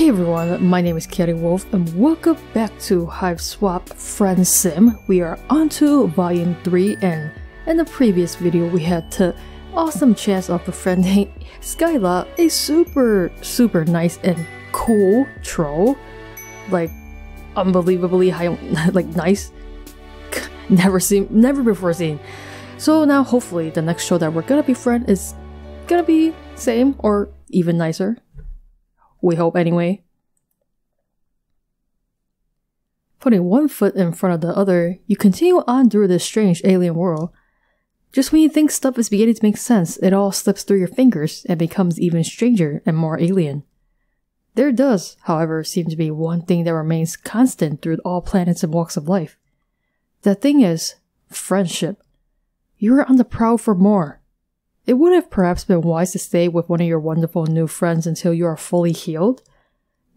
Hey everyone, my name is chaoticwolph and welcome back to Hiveswap Friendsim. We are on to Volume 3 and in the previous video we had the awesome chance of befriending Skylla, a super nice and cool troll. Like, unbelievably high, like nice. Never before seen. So now hopefully the next troll that we're gonna befriend is gonna be same or even nicer. We hope anyway. Putting one foot in front of the other, you continue on through this strange alien world. Just when you think stuff is beginning to make sense, it all slips through your fingers and becomes even stranger and more alien. There does, however, seem to be one thing that remains constant through all planets and walks of life. That thing is friendship. You are on the prowl for more. It would have perhaps been wise to stay with one of your wonderful new friends until you are fully healed.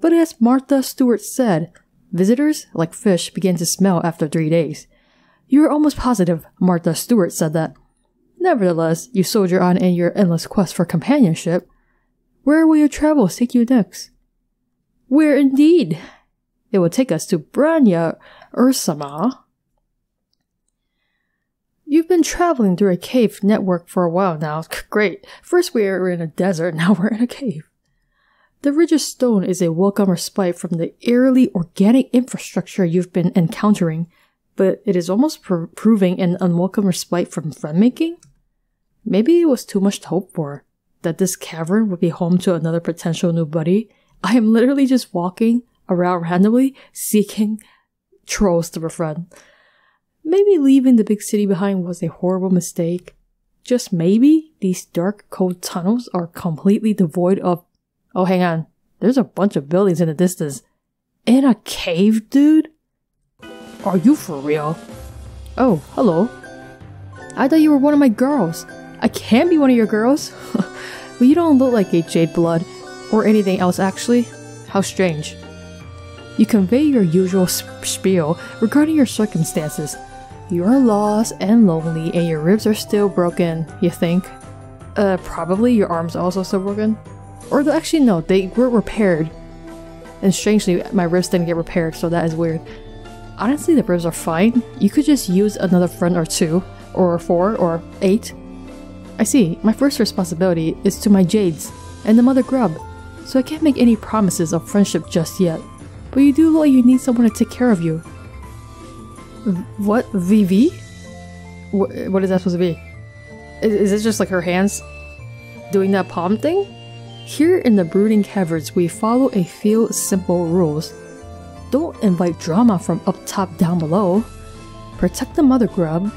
But as Martha Stewart said, visitors, like fish, begin to smell after 3 days. You are almost positive Martha Stewart said that. Nevertheless, you soldier on in your endless quest for companionship. Where will your travels take you next? Where indeed? It will take us to Branya, Ursama. You've been traveling through a cave network for a while now. Great. First we were in a desert, now we're in a cave. The ridge of stone is a welcome respite from the eerily organic infrastructure you've been encountering, but it is almost proving an unwelcome respite from friend-making? Maybe it was too much to hope for, that this cavern would be home to another potential new buddy. I am literally just walking around randomly, seeking trolls to befriend. Maybe leaving the big city behind was a horrible mistake. Just maybe these dark, cold tunnels are completely devoid of— Oh, hang on. There's a bunch of buildings in the distance. In a cave, dude? Are you for real? Oh, hello. I thought you were one of my girls. I can be one of your girls? But you don't look like a Jadeblood or anything else actually. How strange. You convey your usual spiel regarding your circumstances. You are lost and lonely and your ribs are still broken, you think? Probably your arms are also still broken? Or actually no, they were repaired. And strangely, my ribs didn't get repaired, so that is weird. Honestly, the ribs are fine. You could just use another friend or 2, or 4, or 8. I see, my first responsibility is to my Jades, and the Mother Grub, so I can't make any promises of friendship just yet. But you do look like you need someone to take care of you. What? VV? What is that supposed to be? Is it just like her hands doing that palm thing? Here in the brooding caverns, we follow a few simple rules. Don't invite drama from up top down below. Protect the Mother Grub.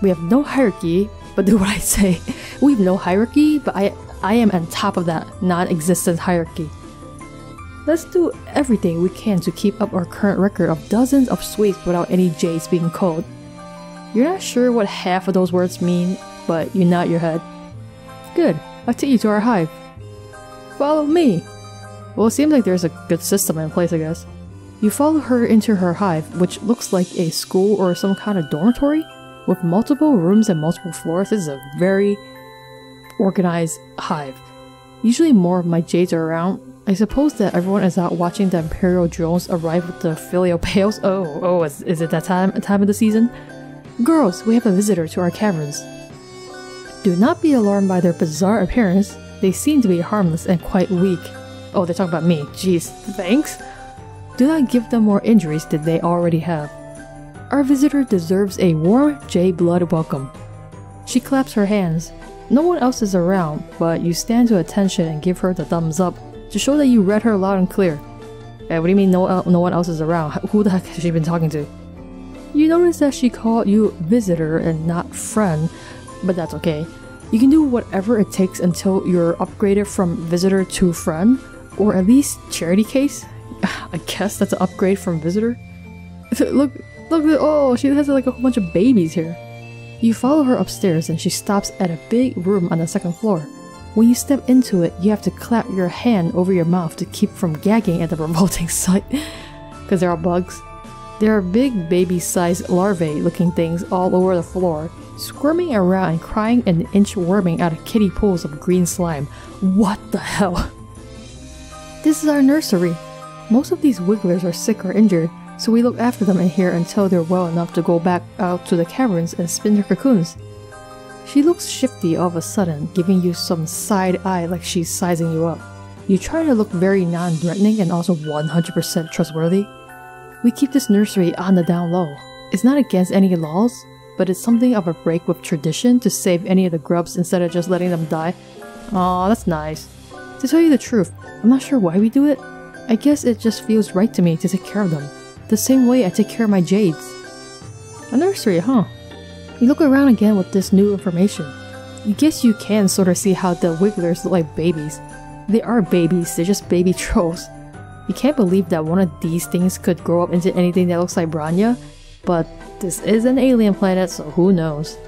We have no hierarchy, but do what I say. We have no hierarchy, but I am on top of that non-existent hierarchy. Let's do everything we can to keep up our current record of dozens of sweeps without any J's being called. You're not sure what half of those words mean, but you nod your head. Good, I'll take you to our hive. Follow me! Well, it seems like there's a good system in place, I guess. You follow her into her hive, which looks like a school or some kind of dormitory, with multiple rooms and multiple floors. This is a very organized hive. Usually more of my Jades are around. I suppose that everyone is out watching the Imperial drones arrive with the filial pails. Is it that time of the season? Girls, we have a visitor to our caverns. Do not be alarmed by their bizarre appearance. They seem to be harmless and quite weak. Oh, they're talking about me. Jeez, thanks. Do not give them more injuries than they already have. Our visitor deserves a warm Jadeblood welcome. She claps her hands. No one else is around, but you stand to attention and give her the thumbs up to show that you read her loud and clear. What do you mean no one else is around? Who the heck has she been talking to? You notice that she called you visitor and not friend, but that's okay. You can do whatever it takes until you're upgraded from visitor to friend, or at least charity case. I guess that's an upgrade from visitor. Look, oh, she has like a whole bunch of babies here. You follow her upstairs and she stops at a big room on the 2nd floor. When you step into it, you have to clap your hand over your mouth to keep from gagging at the revolting sight. Because they're all bugs. There are big baby-sized larvae-looking things all over the floor, squirming around and crying and inchworming out of kiddie pools of green slime. What the hell? This is our nursery. Most of these wigglers are sick or injured, so we look after them in here until they're well enough to go back out to the caverns and spin their cocoons. She looks shifty all of a sudden, giving you some side eye like she's sizing you up. You try to look very non-threatening and also 100% trustworthy. We keep this nursery on the down low. It's not against any laws, but it's something of a break with tradition to save any of the grubs instead of just letting them die. Aw, that's nice. To tell you the truth, I'm not sure why we do it. I guess it just feels right to me to take care of them, the same way I take care of my jades. A nursery, huh? You look around again with this new information. I guess you can sort of see how the wigglers look like babies. They are babies, they're just baby trolls. You can't believe that one of these things could grow up into anything that looks like Branya, but this is an alien planet, so who knows.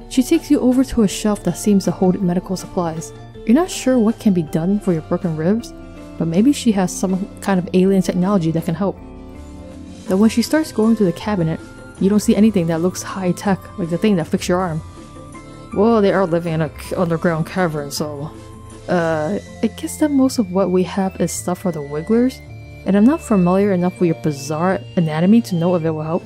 She takes you over to a shelf that seems to hold medical supplies. You're not sure what can be done for your broken ribs, but maybe she has some kind of alien technology that can help. Then when she starts going through the cabinet, you don't see anything that looks high-tech like the thing that fixed your arm. Well, they are living in an underground cavern, so... I guess that most of what we have is stuff for the wigglers, and I'm not familiar enough with your bizarre anatomy to know if it will help.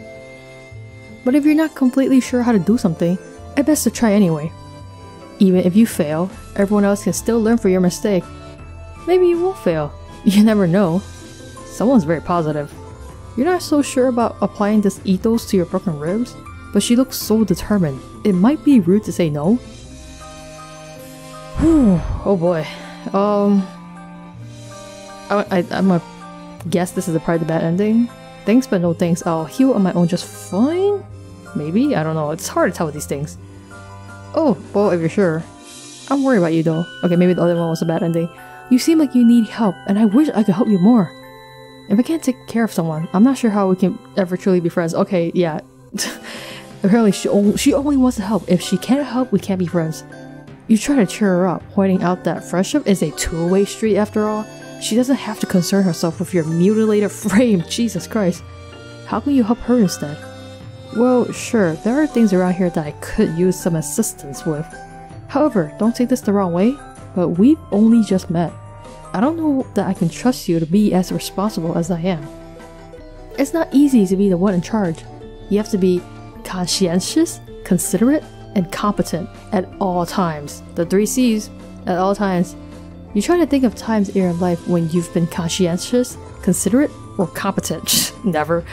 But if you're not completely sure how to do something, it's best to try anyway. Even if you fail, everyone else can still learn from your mistake. Maybe you won't fail. You never know. Someone's very positive. You're not so sure about applying this ethos to your broken ribs, but she looks so determined. It might be rude to say no. Whew, oh boy. I'm gonna guess this is probably the bad ending. Thanks but no thanks, I'll heal on my own just fine? Maybe? I don't know, it's hard to tell with these things. Oh, well if you're sure. I'm worried about you though. Okay, maybe the other one was a bad ending. You seem like you need help, and I wish I could help you more. If I can't take care of someone, I'm not sure how we can ever truly be friends. Okay, yeah. Apparently she only wants to help. If she can't help, we can't be friends. You try to cheer her up, pointing out that friendship is a two-way street after all. She doesn't have to concern herself with your mutilated frame, Jesus Christ. How can you help her instead? Well, sure, there are things around here that I could use some assistance with. However, don't take this the wrong way, but we've only just met. I don't know that I can trust you to be as responsible as I am. It's not easy to be the one in charge. You have to be conscientious, considerate, and competent at all times. The 3 C's, at all times. You try to think of times in your life when you've been conscientious, considerate, or competent. Never.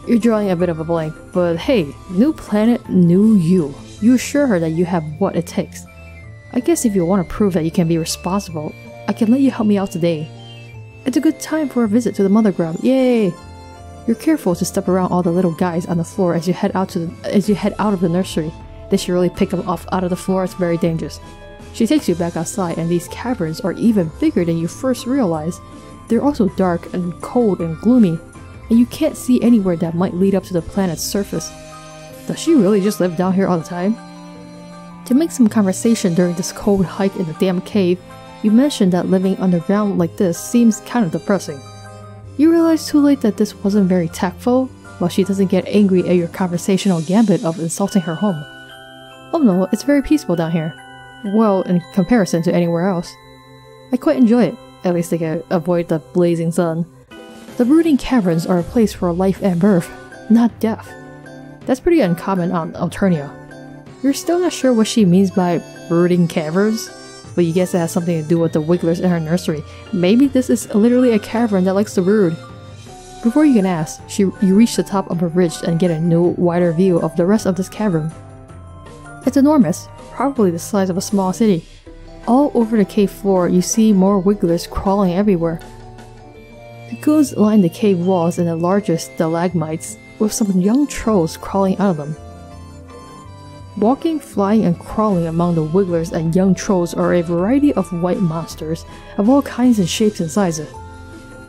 You're drawing a bit of a blank, but hey, new planet, new you. You assure her that you have what it takes. I guess if you want to prove that you can be responsible, I can let you help me out today. It's a good time for a visit to the Mother Grub, yay! You're careful to step around all the little guys on the floor as you head out of the nursery. They should really pick them off out of the floor, it's very dangerous. She takes you back outside, and these caverns are even bigger than you first realized. They're also dark and cold and gloomy, and you can't see anywhere that might lead up to the planet's surface. Does she really just live down here all the time? To make some conversation during this cold hike in the damn cave, you mentioned that living underground like this seems kind of depressing. You realize too late that this wasn't very tactful, while she doesn't get angry at your conversational gambit of insulting her home. Oh no, it's very peaceful down here. Well, in comparison to anywhere else. I quite enjoy it, at least I can avoid the blazing sun. The brooding caverns are a place for life and birth, not death. That's pretty uncommon on Alternia. You're still not sure what she means by brooding caverns, but you guess it has something to do with the wigglers in her nursery. Maybe this is literally a cavern that likes to brood. Before you can ask, you reach the top of a ridge and get a new, wider view of the rest of this cavern. It's enormous, probably the size of a small city. All over the cave floor, you see more wigglers crawling everywhere. Cocoons line the cave walls and the largest stalagmites, with some young trolls crawling out of them. Walking, flying, and crawling among the wigglers and young trolls are a variety of white monsters of all kinds and shapes and sizes.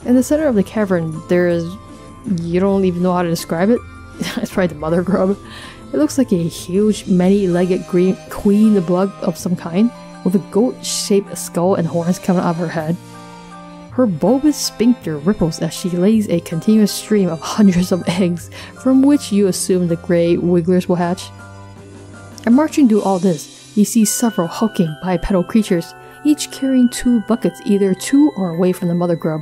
In the center of the cavern, there is... you don't even know how to describe it? It's probably the Mother Grub. It looks like a huge, many-legged green queen bug of some kind, with a goat-shaped skull and horns coming out of her head. Her bulbous sphincter ripples as she lays a continuous stream of hundreds of eggs, from which you assume the grey wigglers will hatch. And marching through all this, you see several hulking bipedal creatures. each carrying 2 buckets either to or away from the Mother Grub.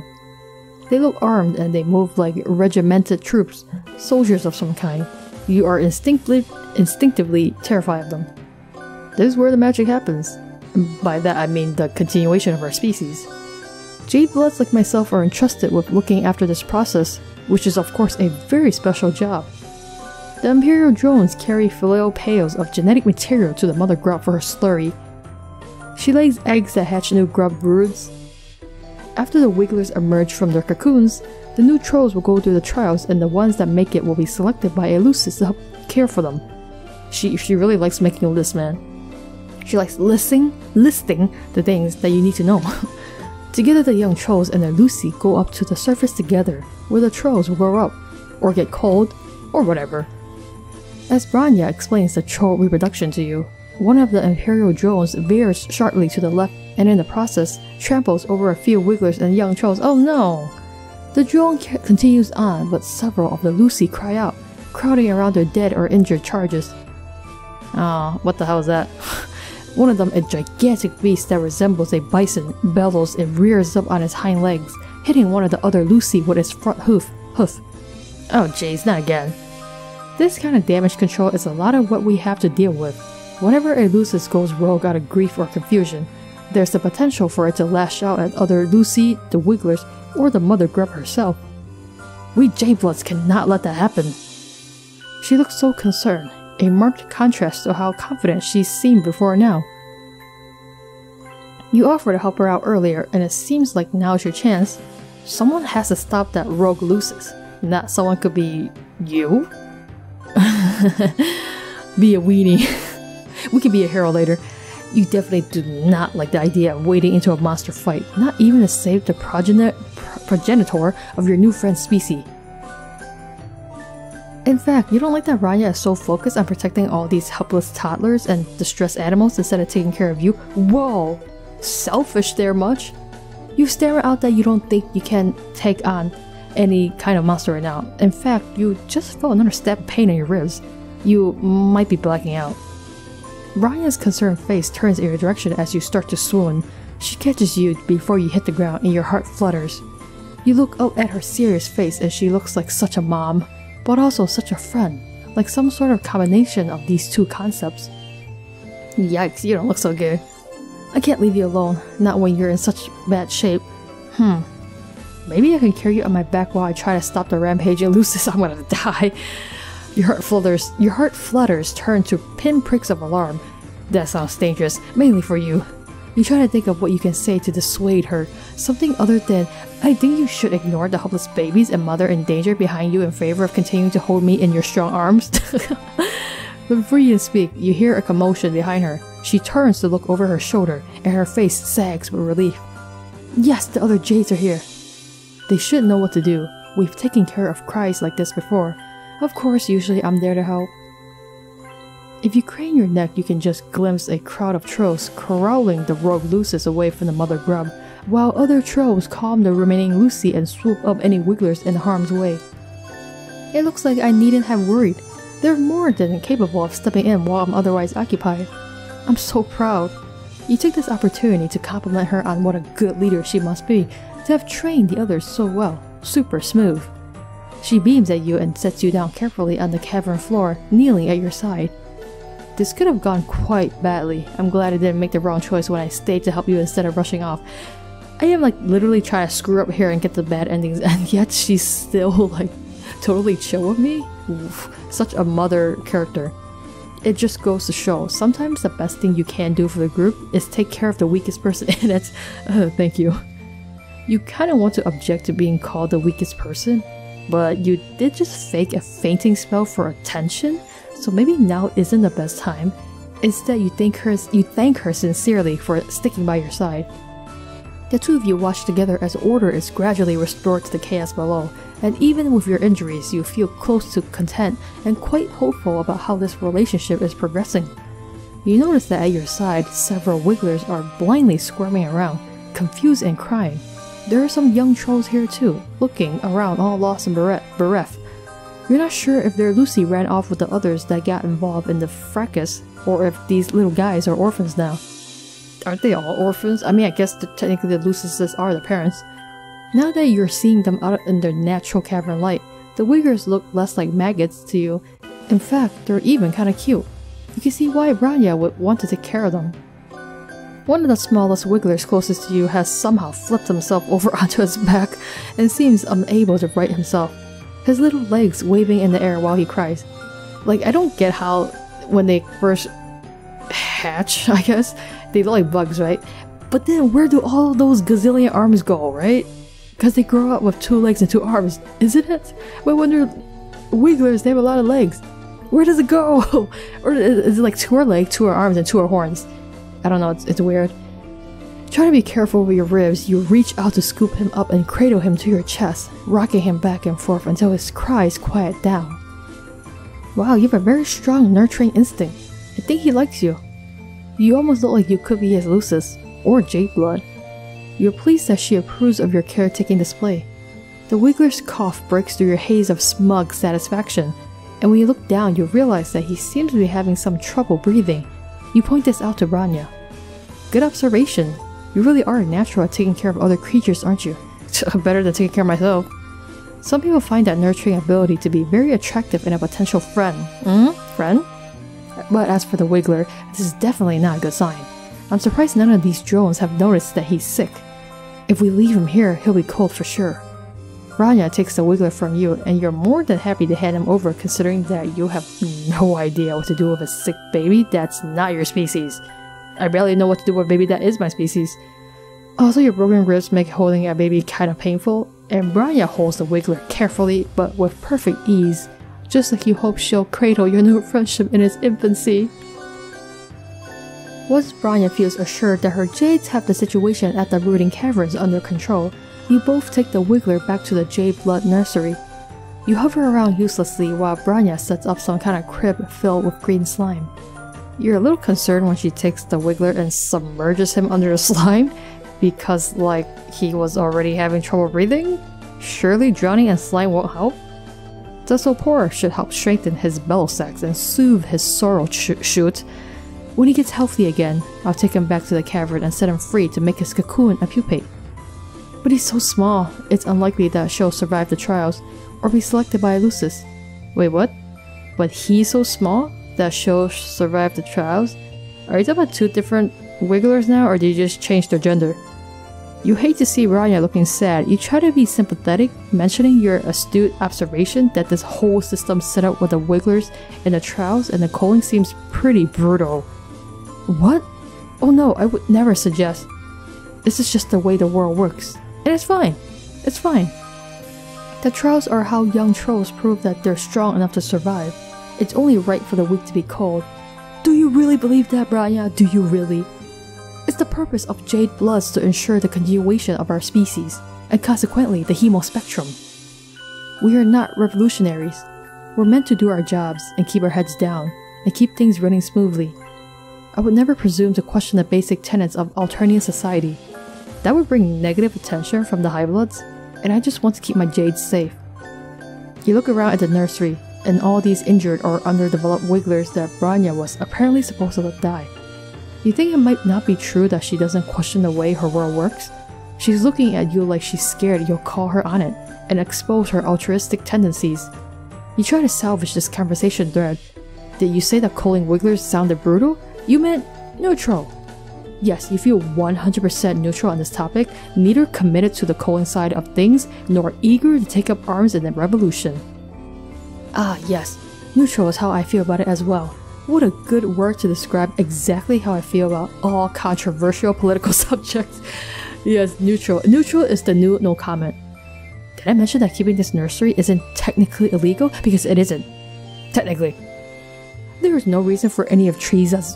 They look armed and they move like regimented troops, soldiers of some kind. You are instinctively terrified of them. This is where the magic happens. By that I mean the continuation of our species. Jadebloods like myself are entrusted with looking after this process, which is of course a very special job. The Imperial drones carry filial pails of genetic material to the Mother Grub for her slurry. She lays eggs that hatch new grub broods. After the wigglers emerge from their cocoons, the new trolls will go through the trials and the ones that make it will be selected by a Lucis to help care for them. She really likes making a list, man. She likes listing the things that you need to know. Together the young trolls and their Lucy go up to the surface together, where the trolls will grow up, or get cold, or whatever. As Branya explains the troll reproduction to you, one of the Imperial drones veers sharply to the left and in the process tramples over a few wigglers and young trolls. Oh no! The drone continues on, but several of the Lucy cry out, crowding around their dead or injured charges. Ah, what the hell is that? One of them, a gigantic beast that resembles a bison, bellows and rears up on its hind legs, hitting one of the other Lucy with its front hoof. Oh jeez, not again. This kind of damage control is a lot of what we have to deal with. Whenever a Lucis goes rogue out of grief or confusion, there's the potential for it to lash out at other Lucy, the Wigglers, or the Mother Grub herself. We Jadebloods cannot let that happen. She looks so concerned, a marked contrast to how confident she's seemed before now. You offered to help her out earlier, and it seems like now's your chance. Someone has to stop that rogue Lucis. And that someone could be you? Be a weenie. We could be a hero later. You definitely do not like the idea of wading into a monster fight, not even to save the progenitor of your new friend's species. In fact, you don't like that Branya is so focused on protecting all these helpless toddlers and distressed animals instead of taking care of you? Whoa! Selfish there much? You stammer out that you don't think you can take on any kind of monster right now. In fact, you just felt another stab pain in your ribs. You might be blacking out. Branya's concerned face turns in your direction as you start to swoon. She catches you before you hit the ground and your heart flutters. You look up at her serious face and she looks like such a mom, but also such a friend, like some sort of combination of these two concepts. Yikes, you don't look so good. I can't leave you alone, not when you're in such bad shape. Maybe I can carry you on my back while I try to stop the Rampage and Lucis. I'm gonna die. Your heart flutters turn to pinpricks of alarm. That sounds dangerous, mainly for you. You try to think of what you can say to dissuade her, something other than, I think you should ignore the helpless babies and mother in danger behind you in favor of continuing to hold me in your strong arms. But before you can speak, you hear a commotion behind her. She turns to look over her shoulder, and her face sags with relief. Yes, the other Jades are here. They should know what to do. We've taken care of cries like this before. Of course, usually I'm there to help. If you crane your neck, you can just glimpse a crowd of trolls corralling the rogue Lucis away from the Mother Grub, while other trolls calm the remaining Lucy and swoop up any wigglers in harm's way. It looks like I needn't have worried. They're more than capable of stepping in while I'm otherwise occupied. I'm so proud. You take this opportunity to compliment her on what a good leader she must be, to have trained the others so well, super smooth. She beams at you and sets you down carefully on the cavern floor, kneeling at your side. This could have gone quite badly. I'm glad I didn't make the wrong choice when I stayed to help you instead of rushing off. I am like literally trying to screw up here and get the bad endings, and yet she's still like totally chill with me? Oof, such a mother character. It just goes to show, sometimes the best thing you can do for the group is take care of the weakest person, and that's thank you. You kind of want to object to being called the weakest person, but you did just fake a fainting spell for attention, so maybe now isn't the best time. Instead, you thank her sincerely for sticking by your side. The two of you watch together as order is gradually restored to the chaos below, and even with your injuries, you feel close to content and quite hopeful about how this relationship is progressing. You notice that at your side, several wigglers are blindly squirming around, confused and crying. There are some young trolls here too, looking around all lost and bereft. You're not sure if their Lucy ran off with the others that got involved in the fracas, or if these little guys are orphans now. Aren't they all orphans? I mean, I guess technically the Lucises are the parents. Now that you're seeing them out in their natural cavern light, the Wigglers look less like maggots to you. In fact, they're even kinda cute. You can see why Branya would want to take care of them. One of the smallest Wigglers closest to you has somehow flipped himself over onto his back and seems unable to right himself, his little legs waving in the air while he cries. Like, I don't get how when they first hatch, I guess, they look like bugs, right? But then where do all those gazillion arms go, right? Because they grow up with 2 legs and 2 arms, isn't it? But when they're Wigglers, they have a lot of legs. Where does it go? Or is it like 2 are legs, 2 are arms, and 2 are horns? I don't know, it's weird. Try to be careful with your ribs. You reach out to scoop him up and cradle him to your chest, rocking him back and forth until his cries quiet down. Wow, you have a very strong nurturing instinct. I think he likes you. You almost look like you could be his Lucis, or Jadeblood. You're pleased that she approves of your caretaking display. The Wiggler's cough breaks through your haze of smug satisfaction, and when you look down, you realize that he seems to be having some trouble breathing. You point this out to Branya. Good observation. You really are natural at taking care of other creatures, aren't you? Better than taking care of myself. Some people find that nurturing ability to be very attractive in a potential friend. Friend? But as for the Wiggler, this is definitely not a good sign. I'm surprised none of these drones have noticed that he's sick. If we leave him here, he'll be cold for sure. Branya takes the Wiggler from you, and you're more than happy to hand him over considering that you have no idea what to do with a sick baby that's not your species. I barely know what to do with a baby that is my species. Also, your broken ribs make holding a baby kind of painful, and Branya holds the Wiggler carefully but with perfect ease, just like you hope she'll cradle your new friendship in its infancy. Once Branya feels assured that her Jades have the situation at the brooding caverns under control, you both take the Wiggler back to the Jadeblood Nursery. You hover around uselessly while Branya sets up some kind of crib filled with green slime. You're a little concerned when she takes the Wiggler and submerges him under the slime, because like he was already having trouble breathing? Surely drowning in slime won't help? The sopor should help strengthen his bellow sacs and soothe his sorrow shoot. When he gets healthy again, I'll take him back to the cavern and set him free to make his cocoon a pupate. But he's so small, it's unlikely that she'll survive the trials, or be selected by a Lucis. Wait, what? But he's so small that she'll survive the trials? Are you talking about 2 different Wigglers now, or did you just change their gender? You hate to see Branya looking sad. You try to be sympathetic, mentioning your astute observation that this whole system set up with the Wigglers and the trials and the culling seems pretty brutal. What? Oh no, I would never suggest. This is just the way the world works. And it's fine. It's fine. The trials are how young trolls prove that they're strong enough to survive. It's only right for the weak to be cold. Do you really believe that, Branya? Do you really? It's the purpose of Jadebloods to ensure the continuation of our species, and consequently the hemo spectrum. We are not revolutionaries. We're meant to do our jobs and keep our heads down, and keep things running smoothly. I would never presume to question the basic tenets of Alternian society. That would bring negative attention from the Hivebloods, and I just want to keep my Jades safe. You look around at the nursery, and all these injured or underdeveloped Wigglers that Branya was apparently supposed to let die. You think it might not be true that she doesn't question the way her world works? She's looking at you like she's scared you'll call her on it, and expose her altruistic tendencies. You try to salvage this conversation thread. Did you say that culling Wigglers sounded brutal? You meant neutral. Yes, you feel 100% neutral on this topic, neither committed to the culling side of things, nor eager to take up arms in the revolution. Ah yes, neutral is how I feel about it as well. What a good word to describe exactly how I feel about all controversial political subjects. Yes, neutral. Neutral is the new no comment. Did I mention that keeping this nursery isn't technically illegal? Because it isn't. Technically. There is no reason for any of Treesa's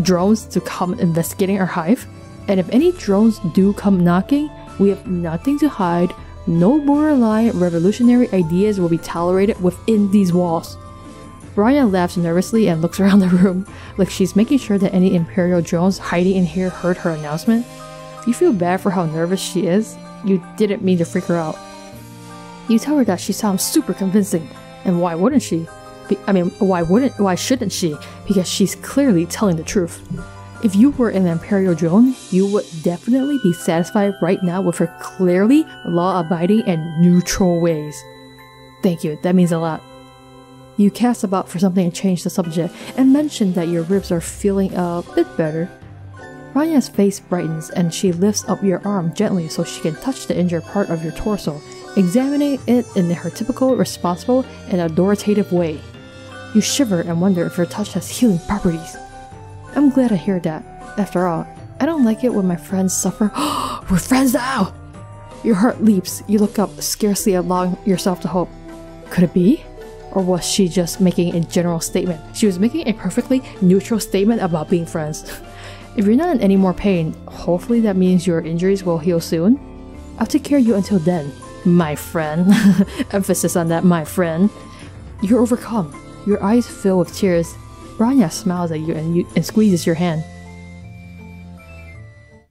drones to come investigating our hive. And if any drones do come knocking, we have nothing to hide. No borderline revolutionary ideas will be tolerated within these walls. Branya laughs nervously and looks around the room, like she's making sure that any Imperial drones hiding in here heard her announcement. You feel bad for how nervous she is. You didn't mean to freak her out. You tell her that she sounds super convincing, and why wouldn't she? Why shouldn't she? Because she's clearly telling the truth. If you were in the Imperial drone, you would definitely be satisfied right now with her clearly law-abiding and neutral ways. Thank you, that means a lot. You cast about for something to change the subject and mention that your ribs are feeling a bit better. Branya's face brightens and she lifts up your arm gently so she can touch the injured part of your torso, examining it in her typical, responsible, and authoritative way. You shiver and wonder if your touch has healing properties. I'm glad to hear that. After all, I don't like it when my friends suffer. We're friends now! Your heart leaps, you look up, scarcely allowing yourself to hope. Could it be? Or was she just making a general statement? She was making a perfectly neutral statement about being friends. If you're not in any more pain, hopefully that means your injuries will heal soon. I'll take care of you until then, my friend. Emphasis on that, my friend. You're overcome. Your eyes fill with tears. Branya smiles at you and squeezes your hand.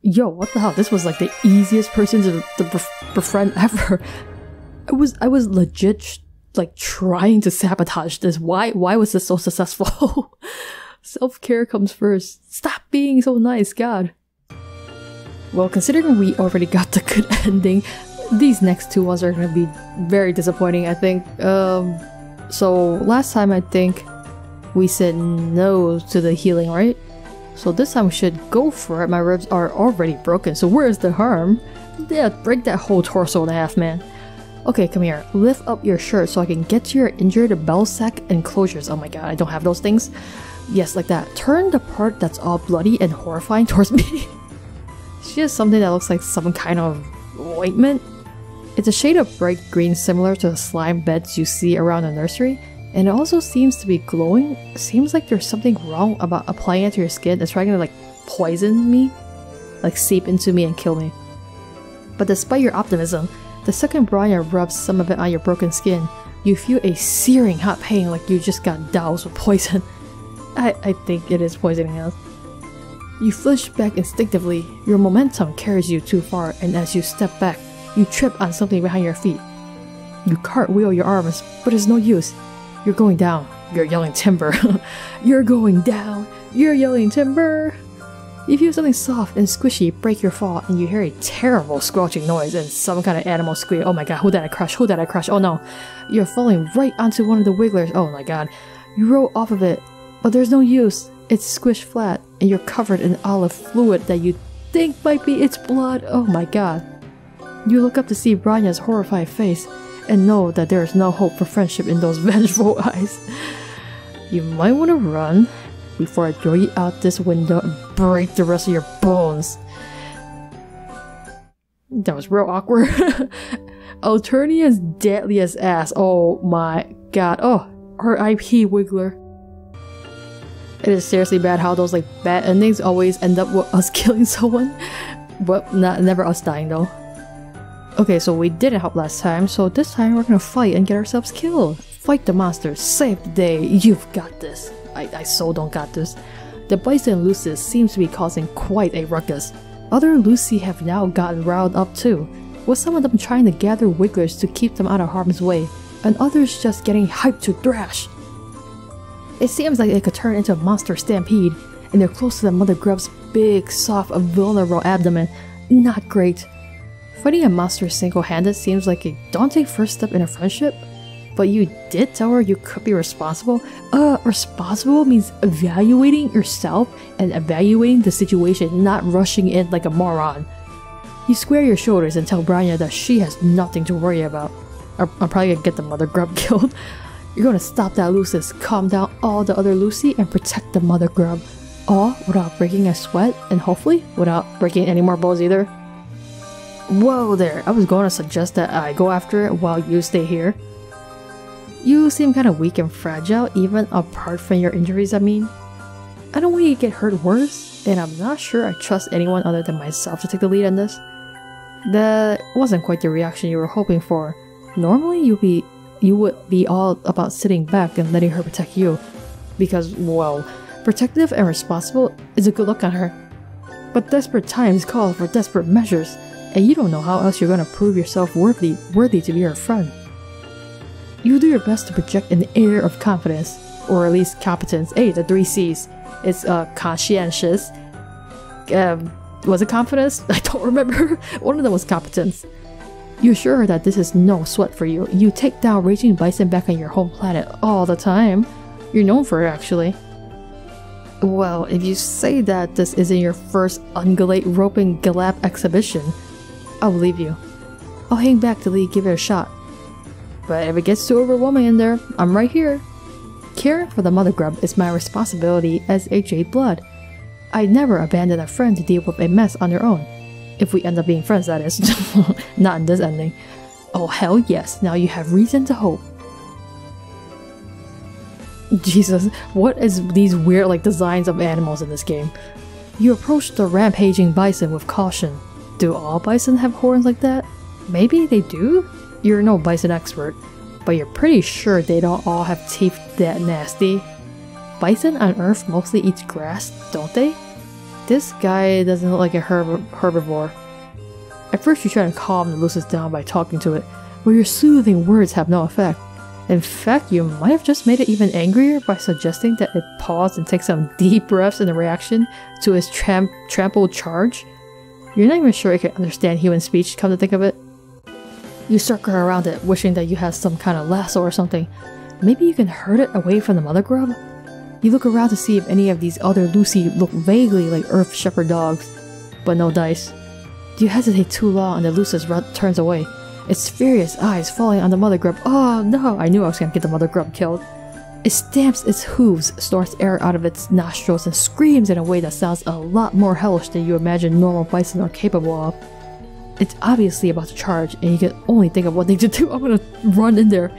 Yo, what the hell? This was like the easiest person to befriend ever. I was legit like trying to sabotage this. Why was this so successful? Self-care comes first. Stop being so nice, God. Well, considering we already got the good ending, these next two ones are gonna be very disappointing, I think. So last time I think we said no to the healing, right? So this time we should go for it. My ribs are already broken, so where's the harm? Yeah, break that whole torso in half, man. Okay, come here. Lift up your shirt so I can get to your injured bell sack enclosures. Oh my god, I don't have those things. Yes, like that. Turn the part that's all bloody and horrifying towards me. She has something that looks like some kind of ointment. It's a shade of bright green similar to the slime beds you see around the nursery, and it also seems to be glowing. Seems like there's something wrong about applying it to your skin. It's trying to like poison me, like seep into me and kill me. But despite your optimism, the second Bronya rubs some of it on your broken skin, you feel a searing hot pain like you just got doused with poison. I think it is poisoning us. You flinch back instinctively. Your momentum carries you too far, and as you step back, you trip on something behind your feet. You cartwheel your arms, but it's no use. You're going down. You're yelling timber. You're going down. You're yelling timber. You feel something soft and squishy break your fall, and you hear a terrible squelching noise and some kind of animal squeal. Oh my god, who did I crush? Who did I crush? Oh no. You're falling right onto one of the wigglers. Oh my god. You roll off of it, but there's no use. It's squished flat, and you're covered in olive fluid that you think might be its blood. Oh my god. You look up to see Branya's horrified face, and know that there is no hope for friendship in those vengeful eyes. You might want to run before I throw you out this window and break the rest of your bones. That was real awkward. Alternia's deadliest ass. Oh my god. Oh, her IP Wiggler. It is seriously bad how those like bad endings always end up with us killing someone. But never us dying though. Okay, so we didn't help last time, so this time we're gonna fight and get ourselves killed. Fight the monsters, save the day, you've got this. I so don't got this. The Bison Lucis seems to be causing quite a ruckus. Other Lucy have now gotten riled up too, with some of them trying to gather wigglers to keep them out of harm's way, and others just getting hyped to thrash. It seems like it could turn into a monster stampede, and they're close to the Mother Grub's big, soft, vulnerable abdomen. Not great. Fighting a monster single-handed seems like a daunting first step in a friendship, but you did tell her you could be responsible? Responsible means evaluating yourself and evaluating the situation, not rushing in like a moron. You square your shoulders and tell Branya that she has nothing to worry about. I'm probably gonna get the Mother Grub killed. You're gonna stop that Lucis, calm down all the other Lucy, and protect the Mother Grub. All without breaking a sweat, and hopefully without breaking any more bones either. Whoa there, I was going to suggest that I go after it while you stay here. You seem kind of weak and fragile, even apart from your injuries, I mean. I don't want you to get hurt worse, and I'm not sure I trust anyone other than myself to take the lead on this. That wasn't quite the reaction you were hoping for. Normally you would be all about sitting back and letting her protect you. Because, well, protective and responsible is a good look on her. But desperate times call for desperate measures, and you don't know how else you're gonna prove yourself worthy to be her friend. You do your best to project an air of confidence, or at least competence. Hey, the 3 C's. It's conscientious, Was it confidence? I don't remember. One of them was competence. You assure her that this is no sweat for you. You take down raging bison back on your home planet all the time. You're known for it, actually. Well, if you say that this isn't your first ungulate roping galap exhibition, I'll believe you. I'll hang back till you give it a shot. But if it gets too overwhelming in there, I'm right here. Caring for the Mother Grub is my responsibility as a Jadeblood. I'd never abandon a friend to deal with a mess on their own. If we end up being friends, that is. Not in this ending. Oh hell yes, now you have reason to hope. Jesus, what is these weird like designs of animals in this game? You approach the rampaging bison with caution. Do all bison have horns like that? Maybe they do? You're no bison expert, but you're pretty sure they don't all have teeth that nasty. Bison on Earth mostly eats grass, don't they? This guy doesn't look like a herbivore. At first you try to calm the Lucis down by talking to it, but your soothing words have no effect. In fact, you might have just made it even angrier by suggesting that it pause and take some deep breaths in reaction to his trampled charge. You're not even sure it can understand human speech, come to think of it. You circle around it, wishing that you had some kind of lasso or something. Maybe you can herd it away from the Mother Grub? You look around to see if any of these other Lucy look vaguely like Earth Shepherd dogs, but no dice. You hesitate too long and the Lucis turns away, its furious eyes falling on the Mother Grub. Oh no, I knew I was gonna get the Mother Grub killed. It stamps its hooves, snorts air out of its nostrils, and screams in a way that sounds a lot more hellish than you imagine normal bison are capable of. It's obviously about to charge, and you can only think of one thing to do. I'm gonna run in there.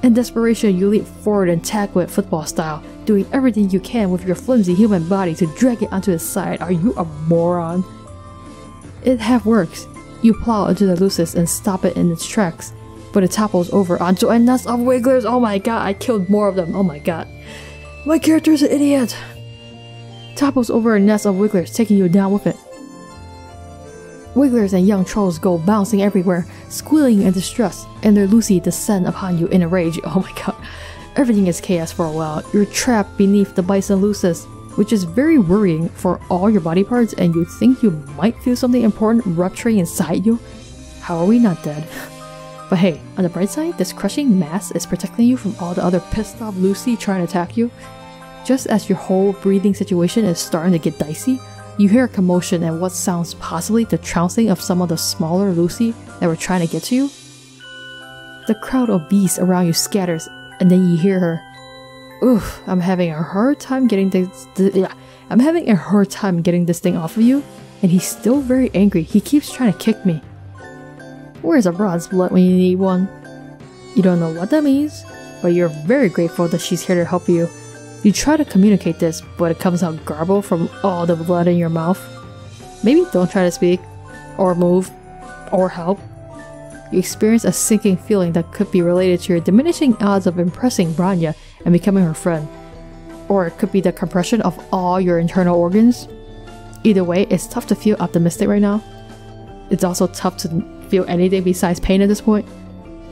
In desperation, you leap forward and tackle it football style, doing everything you can with your flimsy human body to drag it onto its side. Are you a moron? It half works. You plow into the Lucis and stop it in its tracks, but it topples over onto a nest of wigglers. Oh my god, I killed more of them. Oh my god. My character's an idiot. Topples over a nest of wigglers, taking you down with it. Wigglers and young trolls go bouncing everywhere, squealing in distress, and their Lucy descend upon you in a rage. Oh my god. Everything is chaos for a while. You're trapped beneath the bison Lucis, which is very worrying for all your body parts, and you think you might feel something important rupturing inside you. How are we not dead? But hey, on the bright side, this crushing mass is protecting you from all the other pissed off Lucy trying to attack you. Just as your whole breathing situation is starting to get dicey, you hear a commotion and what sounds possibly the trouncing of some of the smaller Lucy that were trying to get to you. The crowd of beasts around you scatters, and then you hear her. Oof, I'm having a hard time getting this thing off of you, and he's still very angry. He keeps trying to kick me. Where's a broad's blood when you need one? You don't know what that means, but you're very grateful that she's here to help you. You try to communicate this, but it comes out garbled from all the blood in your mouth. Maybe don't try to speak, or move, or help. You experience a sinking feeling that could be related to your diminishing odds of impressing Branya and becoming her friend. Or it could be the compression of all your internal organs. Either way, it's tough to feel optimistic right now. It's also tough to feel anything besides pain at this point.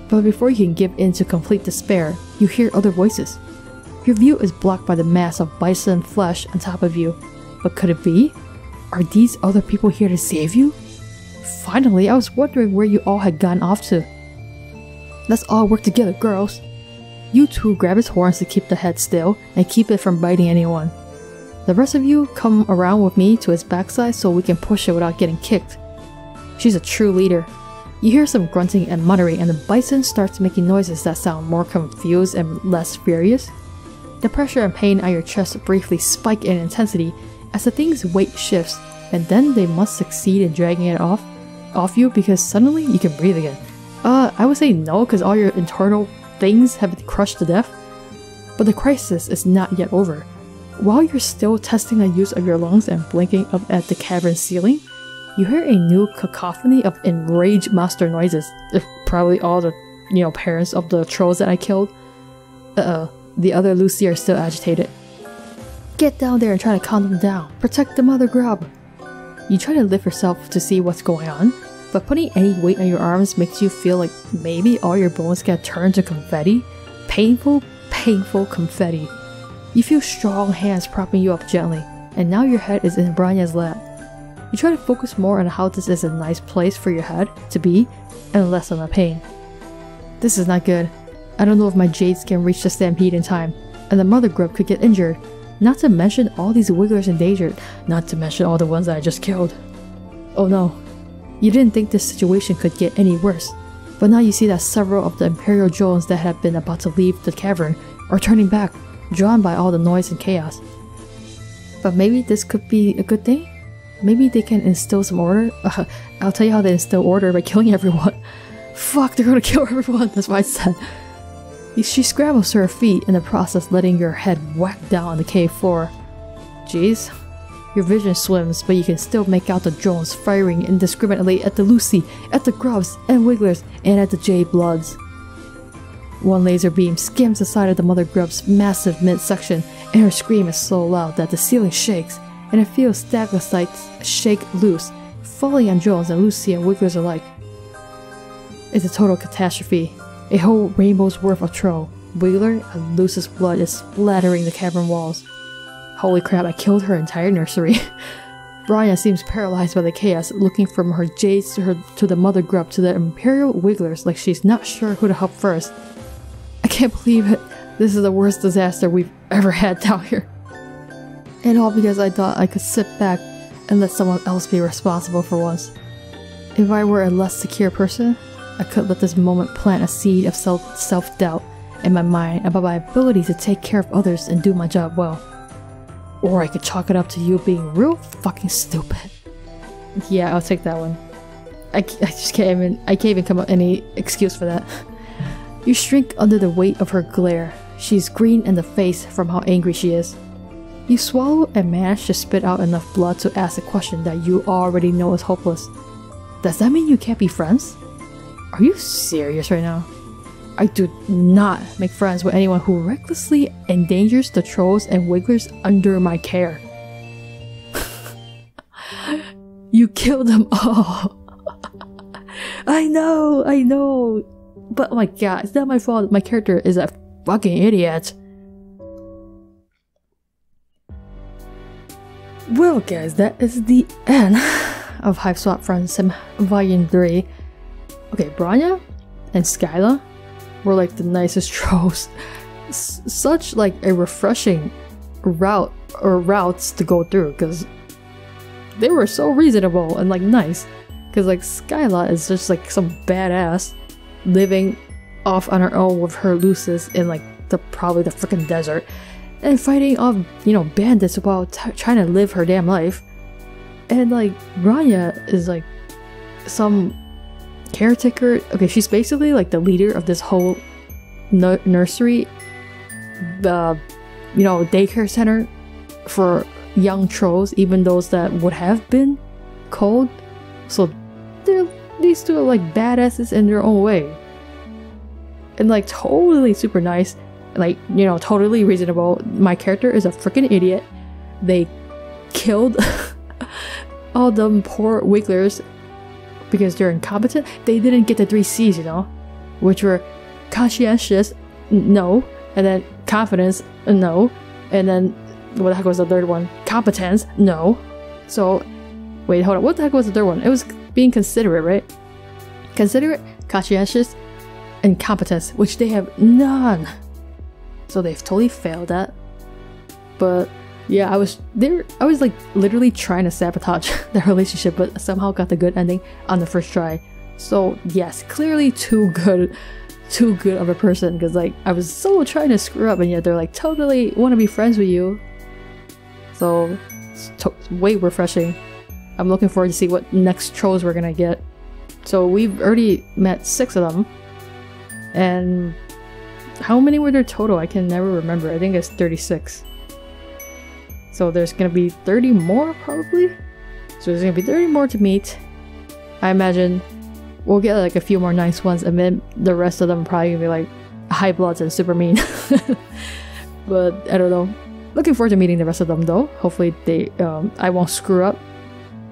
But before you can give in to complete despair, you hear other voices. Your view is blocked by the mass of bison flesh on top of you. But could it be? Are these other people here to save you? Finally, I was wondering where you all had gone off to. Let's all work together, girls. You two grab its horns to keep the head still and keep it from biting anyone. The rest of you come around with me to its backside so we can push it without getting kicked. She's a true leader. You hear some grunting and muttering, and the bison starts making noises that sound more confused and less furious. The pressure and pain on your chest briefly spike in intensity as the thing's weight shifts, and then they must succeed in dragging it off you because suddenly you can breathe again. I would say no because all your internal things have been crushed to death. But the crisis is not yet over. While you're still testing the use of your lungs and blinking up at the cavern ceiling, you hear a new cacophony of enraged monster noises. Probably all the, parents of the trolls that I killed. The other Lucy are still agitated. Get down there and try to calm them down. Protect the Mother Grub. You try to lift yourself to see what's going on, but putting any weight on your arms makes you feel like maybe all your bones get turned to confetti. Painful, painful confetti. You feel strong hands propping you up gently, and now your head is in Branya's lap. You try to focus more on how this is a nice place for your head to be, and less on the pain. This is not good. I don't know if my jades can reach the stampede in time, and the Mother Grub could get injured. Not to mention all these wigglers endangered, not to mention all the ones that I just killed. Oh no. You didn't think this situation could get any worse, but now you see that several of the Imperial drones that had been about to leave the cavern are turning back, drawn by all the noise and chaos. But maybe this could be a good thing? Maybe they can instill some order? I'll tell you how they instill order by killing everyone. Fuck, they're gonna kill everyone, that's what I said. She scrambles to her feet, in the process letting your head whack down on the cave floor. Jeez. Your vision swims, but you can still make out the drones firing indiscriminately at the Lucy, at the Grubs and Wigglers, and at the Jadebloods. One laser beam skims the side of the Mother Grub's massive midsection, and her scream is so loud that the ceiling shakes, and it feels stalactites shake loose, falling on drones and Lucy and Wigglers alike. It's a total catastrophe. A whole rainbow's worth of troll, Wiggler, and Lucy's blood is splattering the cavern walls. Holy crap, I killed her entire nursery. Branya seems paralyzed by the chaos, looking from her jades to the Mother Grub to the Imperial Wigglers like she's not sure who to help first. I can't believe it. This is the worst disaster we've ever had down here. And all because I thought I could sit back and let someone else be responsible for once. If I were a less secure person, I could let this moment plant a seed of self-doubt in my mind about my ability to take care of others and do my job well. Or I could chalk it up to you being real fucking stupid. Yeah, I'll take that one. I can't even come up with any excuse for that. You shrink under the weight of her glare. She's green in the face from how angry she is. You swallow and manage to spit out enough blood to ask a question that you already know is hopeless. Does that mean you can't be friends? Are you serious right now? I do not make friends with anyone who recklessly endangers the trolls and wigglers under my care. You killed them all. I know. But oh my god, it's not my fault. My character is a fucking idiot. Well guys, that is the end of Hiveswap Friendsim Volume 3. Okay, Bronya and Skylla were like the nicest trolls. Such like a refreshing routes to go through, because they were so reasonable and like nice. Because like Skylla is just like some badass living off on her own with her Lucis in like probably the freaking desert, and fighting off, you know, bandits while trying to live her damn life. And like Branya is like some caretaker. Okay, she's basically like the leader of this whole nursery, you know, daycare center for young trolls, even those that would have been cold. So these two are like badasses in their own way, and like totally super nice, like, you know, totally reasonable. My character is a freaking idiot. They killed all them poor wigglers because they're incompetent. They didn't get the 3 C's, you know, which were conscientious, no, and then confidence, no, and then what the heck was the third one? Competence, no. So wait, hold on, what the heck was the third one? It was being considerate, right? Considerate, conscientious, and competence, which they have none. So they've totally failed at. But yeah, I was like literally trying to sabotage their relationship, but somehow got the good ending on the first try. So yes, clearly too good of a person, because like I was so trying to screw up, and yet they're like totally want to be friends with you. So it's way refreshing. I'm looking forward to see what next trolls we're gonna get. So we've already met 6 of them, and how many were there total? I can never remember. I think it's 36. So there's gonna be 30 more probably. So there's gonna be 30 more to meet. I imagine we'll get like a few more nice ones, and then the rest of them are probably gonna be like high bloods and super mean. But I don't know. Looking forward to meeting the rest of them though. Hopefully they I won't screw up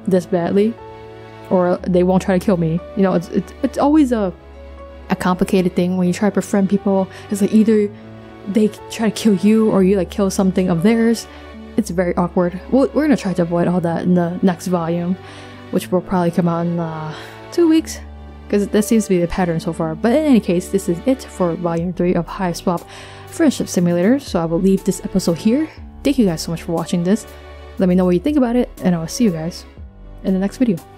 this badly, or they won't try to kill me. You know, it's always a complicated thing when you try to befriend people. It's like either they try to kill you, or you like kill something of theirs. it's very awkward. Well, we're gonna try to avoid all that in the next volume, which will probably come out in 2 weeks, because that seems to be the pattern so far. But in any case, this is it for Volume 3 of Hiveswap Friendship Simulator, so I will leave this episode here. Thank you guys so much for watching this. Let me know what you think about it, and I will see you guys in the next video.